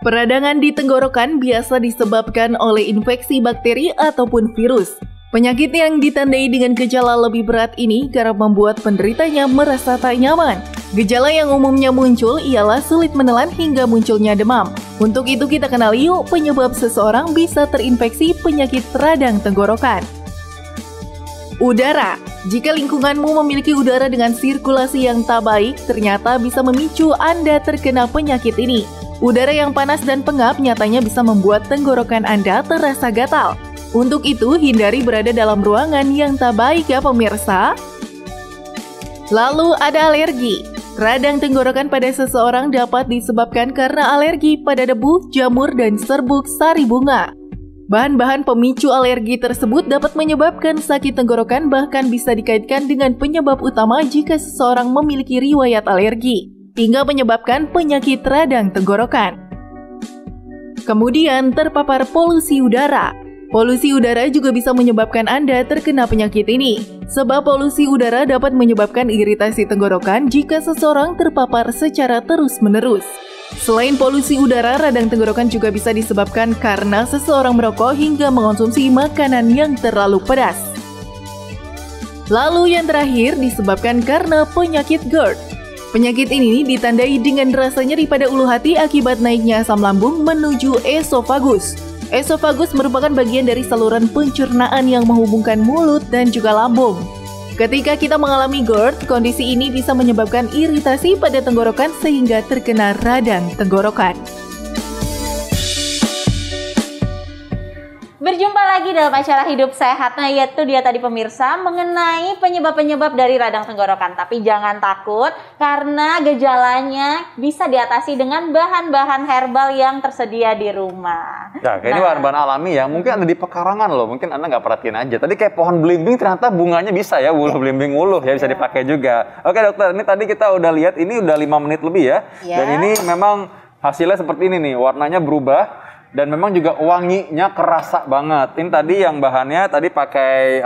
Peradangan di tenggorokan biasa disebabkan oleh infeksi bakteri ataupun virus. Penyakit yang ditandai dengan gejala lebih berat ini kerap membuat penderitanya merasa tak nyaman. Gejala yang umumnya muncul ialah sulit menelan hingga munculnya demam. Untuk itu kita kenal yuk penyebab seseorang bisa terinfeksi penyakit radang tenggorokan. Udara. Jika lingkunganmu memiliki udara dengan sirkulasi yang tak baik, ternyata bisa memicu Anda terkena penyakit ini. Udara yang panas dan pengap nyatanya bisa membuat tenggorokan Anda terasa gatal. Untuk itu, hindari berada dalam ruangan yang tak baik ya pemirsa. Lalu ada alergi. Radang tenggorokan pada seseorang dapat disebabkan karena alergi pada debu, jamur, dan serbuk sari bunga. Bahan-bahan pemicu alergi tersebut dapat menyebabkan sakit tenggorokan, bahkan bisa dikaitkan dengan penyebab utama jika seseorang memiliki riwayat alergi, hingga menyebabkan penyakit radang tenggorokan. Kemudian terpapar polusi udara. Polusi udara juga bisa menyebabkan Anda terkena penyakit ini, sebab polusi udara dapat menyebabkan iritasi tenggorokan jika seseorang terpapar secara terus-menerus. Selain polusi udara, radang tenggorokan juga bisa disebabkan karena seseorang merokok hingga mengonsumsi makanan yang terlalu pedas. Lalu yang terakhir disebabkan karena penyakit GERD. Penyakit ini ditandai dengan rasa nyeri pada ulu hati akibat naiknya asam lambung menuju esofagus. Esofagus merupakan bagian dari saluran pencernaan yang menghubungkan mulut dan juga lambung. Ketika kita mengalami GERD, kondisi ini bisa menyebabkan iritasi pada tenggorokan sehingga terkena radang tenggorokan. Berjumpa lagi dalam acara Hidup Sehat. Nah, yaitu dia tadi pemirsa mengenai penyebab-penyebab dari radang tenggorokan. Tapi jangan takut karena gejalanya bisa diatasi dengan bahan-bahan herbal yang tersedia di rumah. Ya, ini bahan-bahan alami ya. Mungkin ada di pekarangan loh. Mungkin Anda nggak perhatiin aja. Tadi kayak pohon belimbing ternyata bunganya bisa ya. Belimbing uluh ya, bisa dipakai juga. Oke dokter, ini tadi kita udah lihat. Ini udah 5 menit lebih ya. Dan ini memang hasilnya seperti ini nih. Warnanya berubah. Dan memang juga wanginya kerasa banget. Ini tadi yang bahannya tadi pakai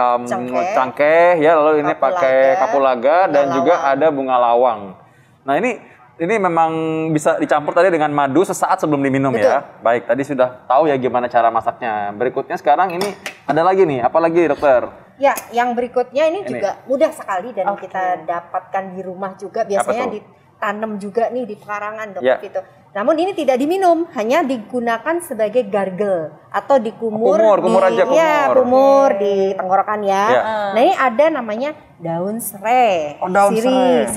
cangkeh ya, lalu ini pakai kapulaga dan juga ada bunga lawang. Nah ini memang bisa dicampur tadi dengan madu sesaat sebelum diminum. Betul. Ya. Baik, tadi sudah tahu ya gimana cara masaknya. Berikutnya sekarang ini ada lagi nih, apa lagi dokter? Ya, yang berikutnya ini juga mudah sekali dan kita dapatkan di rumah juga. Biasanya ditanam juga nih di pekarangan dokter Vito. Namun ini tidak diminum, hanya digunakan sebagai gargle atau dikumur. Kumur di tenggorokan ya. Nah ini ada namanya daun serai. Oh, daun siri.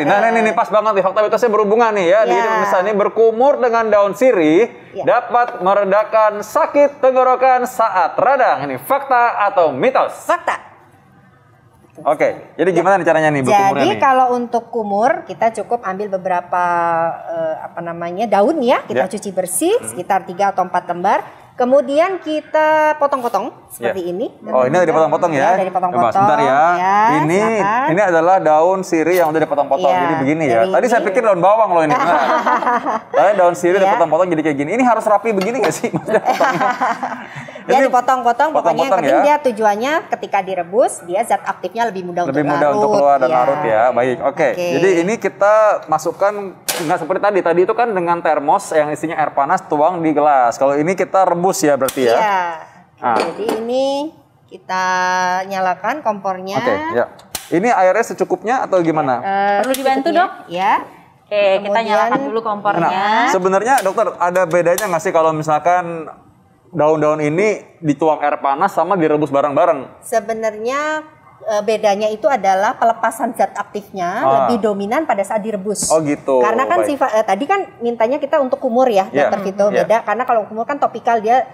Nah ini pas banget nih, fakta mitosnya berhubungan nih ya. Jadi misalnya berkumur dengan daun siri dapat meredakan sakit tenggorokan saat radang. Ini fakta atau mitos? Fakta. Oke, jadi gimana nih caranya nih berkumurnya nih? Jadi kalau untuk kumur kita cukup ambil beberapa daun ya, kita cuci bersih sekitar 3 atau 4 lembar. Kemudian kita potong-potong seperti ini. Oh, ini udah dipotong-potong ya? Dari potong-potong. Sebentar ya. Ini adalah daun siri yang udah dipotong-potong. Jadi begini ya. Tadi saya pikir daun bawang loh ini. Tadi daun siri dipotong-potong jadi kayak gini. Ini harus rapi begini nggak sih? Ya dipotong-potong, pokoknya yang penting dia tujuannya ketika direbus dia zat aktifnya lebih mudah untuk keluar dan larut ya. Baik, oke. Jadi ini kita masukkan nggak seperti tadi itu kan dengan termos yang isinya air panas tuang di gelas. Kalau ini kita rebus ya berarti ya. Iya. Jadi ini kita nyalakan kompornya. Oke, ya. Ini airnya secukupnya atau gimana? Perlu dibantu dok? Ya. Oke, kita nyalakan dulu kompornya. Nah, sebenarnya dokter ada bedanya nggak sih kalau misalkan daun-daun ini dituang air panas sama direbus bareng-bareng? Sebenarnya bedanya itu adalah pelepasan zat aktifnya lebih dominan pada saat direbus. Oh gitu. Karena kan tadi kan mintanya kita untuk kumur ya, dokter Vito. Beda karena kalau kumur kan topikal dia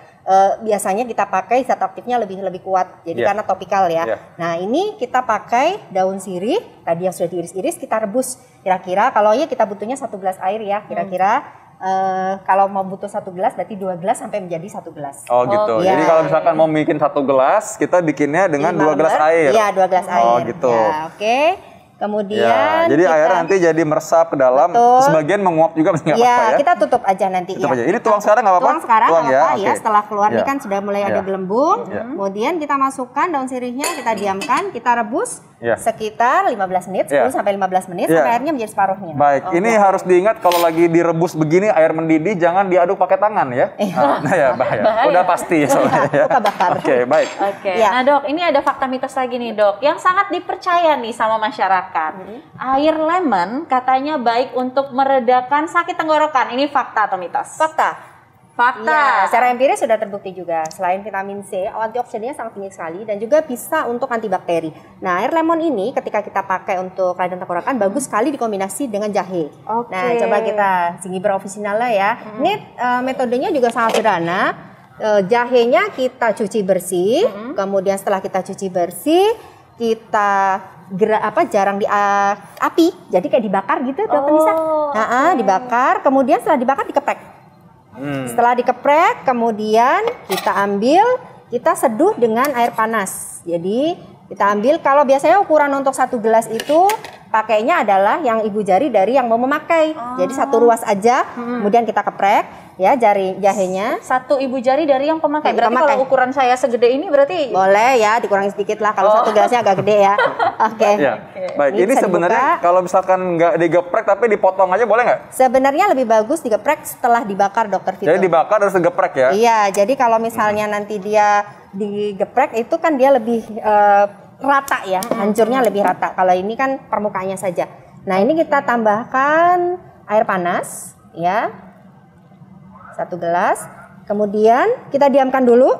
biasanya kita pakai zat aktifnya lebih kuat. Jadi karena topikal ya. Nah, ini kita pakai daun sirih tadi yang sudah diiris-iris, kita rebus. Kira-kira kalau kita butuhnya 1 gelas air ya, kira-kira kalau mau butuh 1 gelas berarti 2 gelas sampai menjadi 1 gelas. Oh gitu. Jadi kalau misalkan mau bikin 1 gelas, kita bikinnya dengan 2 gelas air. Iya, 2 gelas air. Oh gitu. Ya, oke. Kemudian jadi airnya nanti jadi meresap ke dalam, sebagian menguap juga nggak apa-apa ya. Kita tutup aja nanti aja. Ini tuang sekarang nggak apa-apa? Tuang sekarang nggak apa-apa ya. Setelah keluar ini kan sudah mulai ada gelembung. Kemudian kita masukkan daun sirihnya, kita diamkan, kita rebus sekitar 15 menit, 10 sampai 15 menit sampai airnya menjadi separuhnya. Baik, ini harus diingat kalau lagi direbus begini air mendidih jangan diaduk pakai tangan ya. Nah ya bahaya. Udah pasti soalnya ya. Luka bakar. Oke, baik. Nah dok, ini ada fakta mitos lagi nih dok, yang sangat dipercaya nih sama masyarakat. Air lemon katanya baik untuk meredakan sakit tenggorokan. Ini fakta atau mitos? Fakta. Ya, secara empiris sudah terbukti juga. Selain vitamin C, antioksidannya sangat tinggi sekali dan juga bisa untuk antibakteri. Nah, air lemon ini ketika kita pakai untuk radang tenggorokan bagus sekali dikombinasi dengan jahe. Nah, coba kita gingerbread officinale lah ya. Ini metodenya juga sangat sederhana. Jahenya kita cuci bersih, kemudian setelah kita cuci bersih, kita jarang di api, jadi kayak dibakar gitu, Dokter Nisa. Dibakar, kemudian setelah dibakar dikeprek. Setelah dikeprek, kemudian kita ambil, kita seduh dengan air panas. Jadi kita ambil, kalau biasanya ukuran untuk 1 gelas itu pakainya adalah yang ibu jari dari yang mau memakai. Jadi 1 ruas aja, kemudian kita keprek ya jahenya. 1 ibu jari dari yang pemakai. Berarti kalau ukuran saya segede ini berarti boleh ya, dikurangi sedikit lah kalau 1 gelasnya agak gede ya. Baik, ini sebenarnya kalau misalkan nggak digeprek tapi dipotong aja boleh nggak? Sebenarnya lebih bagus digeprek setelah dibakar, Dokter Vito. Jadi dibakar terus digeprek ya? Iya, jadi kalau misalnya nanti dia digeprek itu kan dia lebih rata ya, hancurnya lebih rata. Kalau ini kan permukaannya saja. Nah, ini kita tambahkan air panas ya. 1 gelas. Kemudian kita diamkan dulu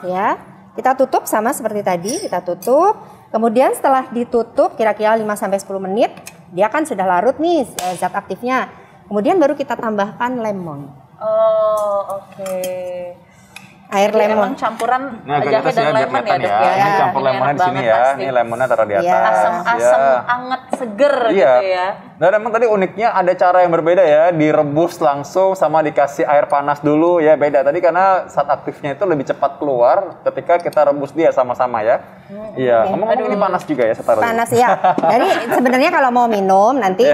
ya. Kita tutup sama seperti tadi, kita tutup. Kemudian setelah ditutup kira-kira 5-10 menit, dia kan sudah larut nih zat aktifnya. Kemudian baru kita tambahkan lemon. Air lemon campuran jahe dan lemon ya, Dok ya. Ini campur lemonnya di sini ya. Ini lemonnya taruh di atas. Asam-asam anget seger gitu ya. Dan emang tadi uniknya ada cara yang berbeda ya, direbus langsung sama dikasih air panas dulu ya, beda. Tadi karena zat aktifnya itu lebih cepat keluar ketika kita rebus dia sama-sama ya. Iya, ngomong-ngomong ini panas juga ya, saya taruh. Panas ya. Jadi sebenarnya kalau mau minum nanti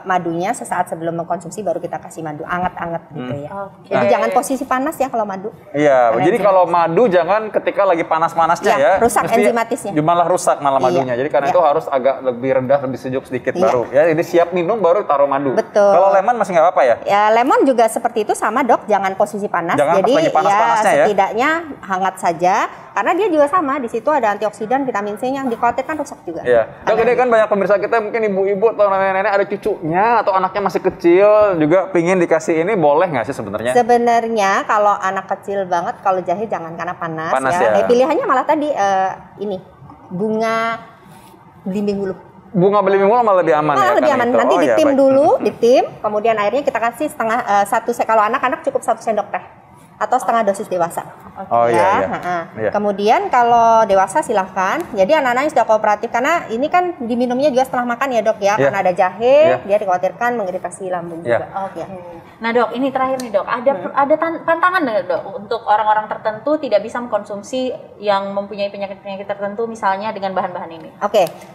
madunya sesaat sebelum mengkonsumsi baru kita kasih madu anget-anget gitu ya. Jadi jangan posisi panas ya kalau madu. Iya, jadi kalau madu jangan ketika lagi panas-panasnya ya. Rusak enzimatisnya. Malah rusak malah madunya. Jadi karena itu harus agak lebih rendah, lebih sejuk sedikit baru. Ya, ini siap minum baru taruh madu. Betul. Kalau lemon masih nggak apa-apa ya? Ya, lemon juga seperti itu sama, Dok. Jangan posisi panas. Jangan jadi lagi panas-panasnya ya. Setidaknya hangat saja. Karena dia juga sama, di situ ada antioksidan, vitamin C yang dikhawatirkan rusak juga. Iya. Dok, ini kan banyak pemirsa kita mungkin ibu-ibu atau nenek-nenek ada cucunya atau anaknya masih kecil juga pingin dikasih ini, boleh nggak sih sebenarnya? Sebenarnya kalau anak kecil banget, kalau jahe jangan karena panas ya. Pilihannya malah tadi ini bunga belimbing hulu. Bunga belimbing hulu malah lebih aman ya? Lebih aman. Nanti ditim dulu, ditim, kemudian airnya kita kasih setengah kalau anak-anak cukup 1 sendok teh atau setengah dosis dewasa. Kemudian kalau dewasa silahkan. Jadi anak-anak yang sudah kooperatif, karena ini kan diminumnya juga setelah makan ya, Dok ya. Karena ada jahe, dia dikhawatirkan mengiritasi lambung juga. Nah, Dok, ini terakhir nih, Dok. Ada tantangan nggak, Dok, untuk orang-orang tertentu tidak bisa mengkonsumsi yang mempunyai penyakit-penyakit tertentu misalnya dengan bahan-bahan ini?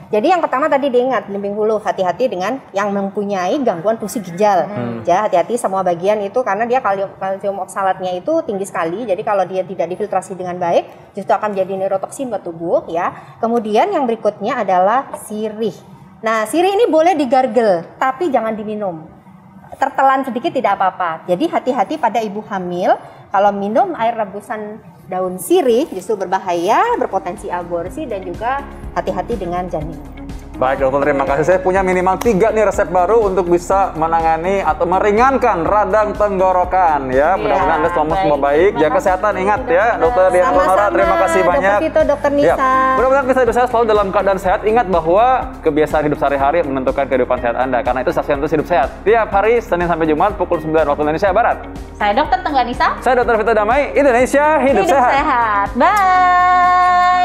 Jadi yang pertama tadi diingat, belimbing hulu, hati-hati dengan yang mempunyai gangguan fungsi ginjal. Ya, hati-hati semua bagian itu karena dia kalsium oksalatnya itu tinggi sekali. Jadi kalau dia tidak difiltrasi dengan baik, justru akan menjadi neurotoksin buat tubuh ya. Kemudian yang berikutnya adalah sirih. Nah, sirih ini boleh digargel, tapi jangan diminum. Tertelan sedikit tidak apa-apa. Jadi hati-hati pada ibu hamil, kalau minum air rebusan daun sirih justru berbahaya, berpotensi aborsi dan juga hati-hati dengan janin. Baik, Dokter, terima kasih. Saya punya minimal 3 nih resep baru untuk bisa menangani atau meringankan radang tenggorokan ya. Mudah-mudahan Anda semua baik. Jaga kesehatan, ingat ya, Dokter Dian Ronora. Terima kasih banyak. Dokter Vito, Dokter Nisa. Mudah-mudahan bisa hidup sehat selalu dalam keadaan sehat. Ingat bahwa kebiasaan hidup sehari-hari menentukan kehidupan sehat Anda. Karena itu saksikan terus hidup sehat. Tiap hari Senin sampai Jumat pukul 9 waktu Indonesia Barat. Saya Dokter Tengah Nisa. Saya Dokter Vito Damai. Indonesia hidup sehat. Bye.